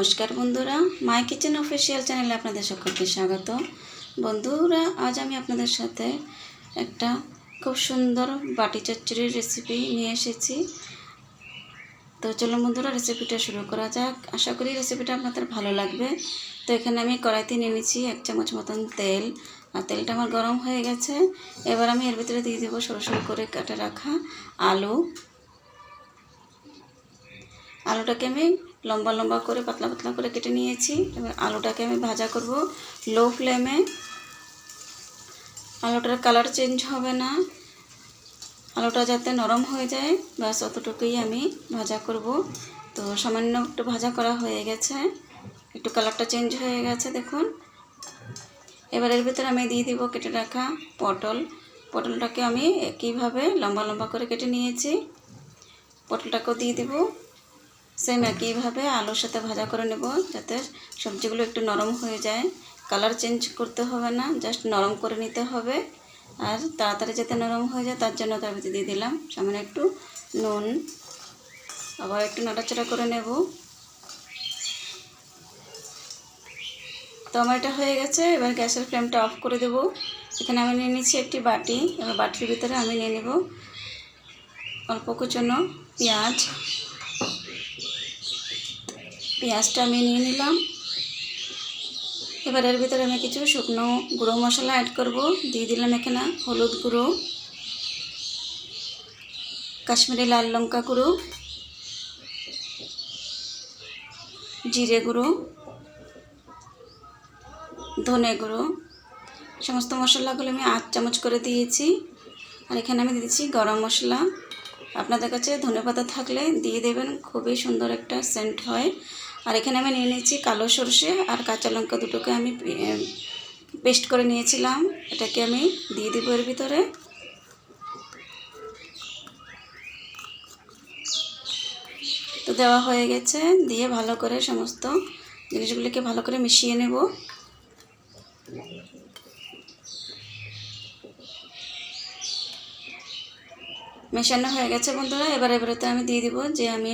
নমস্কার বন্ধুরা, মাই kitchen official চ্যানেলে আপনাদের সকলকে স্বাগত। বন্ধুরা, আজ আমি আপনাদের সাথে একটা খুব সুন্দর বাটি চচ্চড়ির রেসিপি নিয়ে এসেছি। তো চলুন বন্ধুরা, রেসিপিটা শুরু করা যাক। আশা করি রেসিপিটা আপনাদের ভালো লাগবে। তো এখানে আমি কড়াইতে নিয়ে নিচ্ছি 1 চামচ মতন তেল, আর তেলটা আমার গরম হয়ে গেছে। এবার আমি এর ভিতরে দিয়ে দেবো সরু সরু করে কেটে রাখা আলুটাকে আমি লম্বা লম্বা করে পাতলা পাতলা করে কেটে নিয়েছি। এবার আলুটাকে আমি ভাজা করব লো ফ্লেমে। আলুটার কালার চেঞ্জ হবে না, আলুটা যাতে নরম হয়ে যায় ব্যাস অতটুকুই আমি ভাজা করব। তো সামান্য একটু ভাজা করা হয়ে গেছে, একটু কালারটা চেঞ্জ হয়ে গেছে দেখুন। এবার এর ভিতরে আমি দিয়ে দিব কেটে রাখা পটলটাকে আমি একইভাবে লম্বা লম্বা করে কেটে নিয়েছি। পটলটাকেও দিয়ে দিব সেম একইভাবে আলুর সাথে ভাজা করে নেব, যাতে সবজিগুলো একটু নরম হয়ে যায়। কালার চেঞ্জ করতে হবে না, জাস্ট নরম করে নিতে হবে। আর তাড়াতাড়ি যাতে নরম হয়ে যায় তার জন্য তার ভিতরে দিয়ে দিলাম সামান্য একটু নুন। আবার একটু নাড়াচাড়া করে নেব। তো আমার এটা হয়ে গেছে। এবার গ্যাসের ফ্লেমটা অফ করে দেব। এখানে আমি নিয়ে নিচ্ছি একটি বাটি। এবার বাটির ভিতরে আমি নিয়ে নেব অল্প কুচনো পেঁয়াজটা আমি নিয়ে নিলাম। এবার এর ভিতরে আমি কিছু শুকনো গুঁড়ো মশলা অ্যাড করব। দিয়ে দিলাম এখানে হলুদ গুঁড়ো, কাশ্মীরি লাল লঙ্কা গুঁড়ো, জিরে গুঁড়ো, ধনে গুঁড়ো। সমস্ত মশলাগুলো আমি 8 চামচ করে দিয়েছি। আর এখানে আমি দিয়েছি গরম মশলা। আপনাদের কাছে ধনেপাতা থাকলে দিয়ে দেবেন, খুবই সুন্দর একটা সেন্ট হয়। আর এখানে আমি নিয়ে নিয়েছি কালো সরষে আর কাঁচা লঙ্কা, দুটোকে আমি পেস্ট করে নিয়েছিলাম। এটাকে আমি দিয়ে দিব এর ভিতরে। তো দেওয়া হয়ে গেছে। দিয়ে ভালো করে সমস্ত জিনিসগুলিকে ভালো করে মিশিয়ে নেব। মেশানো হয়ে গেছে বন্ধুরা। এবারেতে আমি দিয়ে দিব যে আমি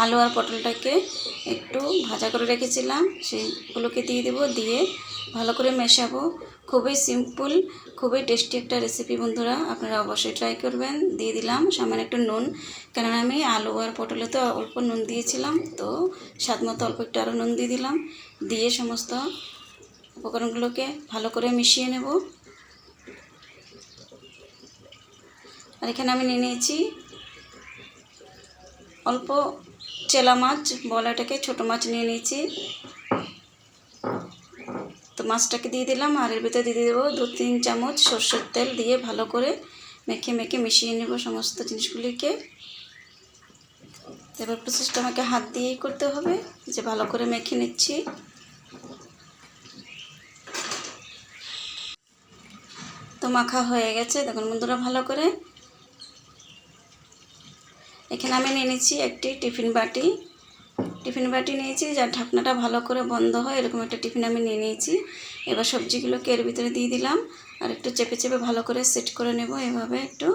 আলু আর পটলটাকে একটু ভাজা করে রেখেছিলাম, সেইগুলোকে দিয়ে দেব। দিয়ে ভালো করে মেশাবো। খুবই সিম্পল, খুবই টেস্টি একটা রেসিপি বন্ধুরা, আপনারা অবশ্যই ট্রাই করবেন। দিয়ে দিলাম সামান্য একটু নুন, কেননা আমি আলু আর পটলে তো অল্প নুন দিয়েছিলাম, তো স্বাদ মতো অল্প একটু আরও নুন দিয়ে দিলাম। দিয়ে সমস্ত উপকরণগুলোকে ভালো করে মিশিয়ে নেব। আর এখানে আমি নিয়ে নিয়েছি অল্প চেলা মাছ, বলা এটাকে ছোটো মাছ নিয়ে নিয়েছি। তো মাছটাকে দিয়ে দিলাম। আর এর ভিতরে দিয়ে দেবো 2-3 চামচ সরষের তেল। দিয়ে ভালো করে মেখে মিশিয়ে নেব সমস্ত জিনিসগুলিকে। এবার প্রসেসটা আমাকে হাত দিয়েই করতে হবে, যে ভালো করে মেখে নিচ্ছি। তো মাখা হয়ে গেছে দেখুন বন্ধুরা ভালো করে। এখানে আমি নিয়ে নিচ্ছি একটি টিফিন বাটি নিয়েছি, যার ঢাকনাটা ভালো করে বন্ধ হয়, এরকম একটা টিফিন আমি নিয়ে নিয়েছি। এবার সবজিগুলোকে এর ভিতরে দিয়ে দিলাম আর একটু চেপে ভালো করে সেট করে নেব এভাবে একটু।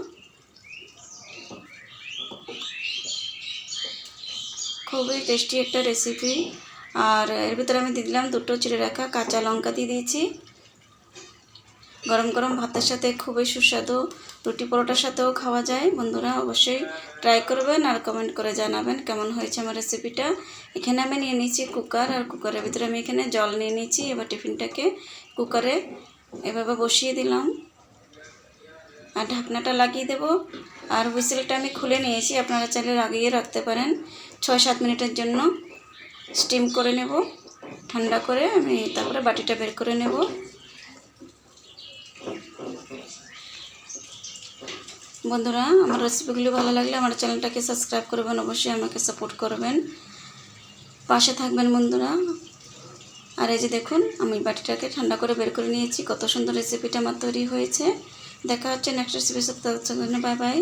খুবই টেস্টি একটা রেসিপি। আর এর ভিতরে আমি দিয়ে দিলাম 2টো চিড়ে রাখা কাঁচা লঙ্কা দিয়ে দিয়েছি। গরম গরম ভাতের সাথে খুবই সুস্বাদু, রুটি পরোটার সাথেও খাওয়া যায়। বন্ধুরা অবশ্যই ট্রাই করবেন আর কমেন্ট করে জানাবেন কেমন হয়েছে আমার রেসিপিটা। এখানে আমি নিয়ে নিয়েছি কুকার, আর কুকারের ভিতরে আমি এখানে জল নিয়ে নিয়েছি। এবার টিফিনটাকে কুকারে এভাবে বসিয়ে দিলাম আর ঢাকনাটা লাগিয়ে দেব। আর হুইসেলটা আমি খুলে নিয়েছি, আপনারা চাইলে লাগিয়ে রাখতে পারেন। 6-7 মিনিটের জন্য স্টিম করে নেব। ঠান্ডা করে আমি তারপরে বাটিটা বের করে নেব। বন্ধুরা আমার রেসিপিগুলি ভালো লাগলে আমার চ্যানেলটাকে সাবস্ক্রাইব করবেন, অবশ্যই আমাকে সাপোর্ট করবেন, পাশে থাকবেন বন্ধুরা। আর এই যে দেখুন আমি বাটিটাকে ঠান্ডা করে বের করে নিয়েছি। কত সুন্দর রেসিপিটা আমার তৈরি হয়েছে। দেখা হচ্ছে নেক্সট রেসিপির সাথে। Bye bye.